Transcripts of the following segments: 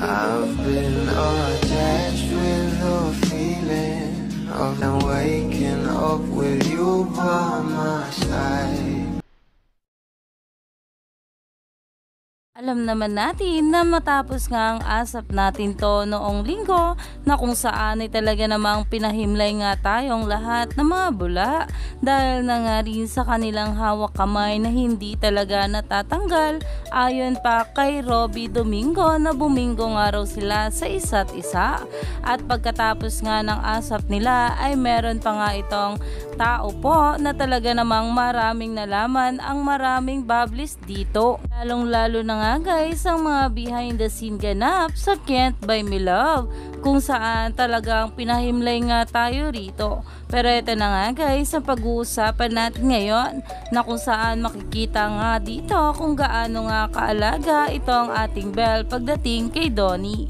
I've been attached with the feeling of now waking up with you by my side. Alam naman natin na matapos nga ang asap natin to noong linggo na kung saan ay talaga namang pinahimlay nga tayong lahat ng mga bula dahil na nga rin sa kanilang hawak kamay na hindi talaga natatanggal ayon pa kay Robby Domingo na bumingo nga raw sila sa isa't isa. At pagkatapos nga ng asap nila ay meron pa nga itong tao po na talaga namang maraming nalaman ang maraming bubbles dito. Lalong lalo na nga guys ang mga behind the scene ganap sa Can't Buy Me Love kung saan talagang pinahimlay nga tayo rito. Pero ito na nga guys ang pag-uusapan natin ngayon na kung saan makikita nga dito kung gaano nga kaalaga ito ang ating Belle pagdating kay Donnie.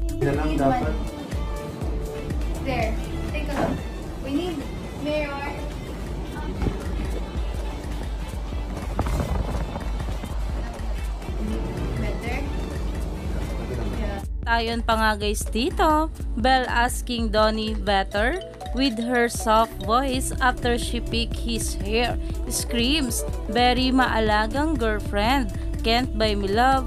There, take a look. We need mirror. Better? Yeah. Tayon pa nga guys dito, Belle asking Donnie better with her soft voice after she picked his hair. Screams, very maalagang girlfriend. Can't Buy Me Love,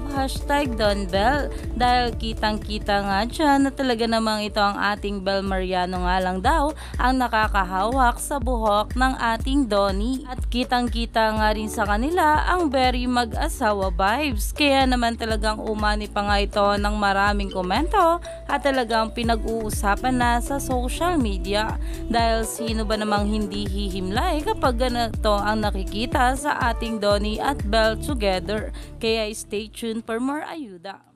#DonBelle. Dahil kitang kita nga dyan na talaga namang ito ang ating Belle Mariano nga lang daw ang nakakahawak sa buhok ng ating Donnie. At kitang kita nga rin sa kanila ang very mag-asawa vibes. Kaya naman talagang umani pa nga ito ng maraming komento at talagang pinag-uusapan na sa social media. Dahil sino ba namang hindi hihimlay kapag ganito ang nakikita sa ating Donnie at Belle together. Kaya stay tuned for more ayuda.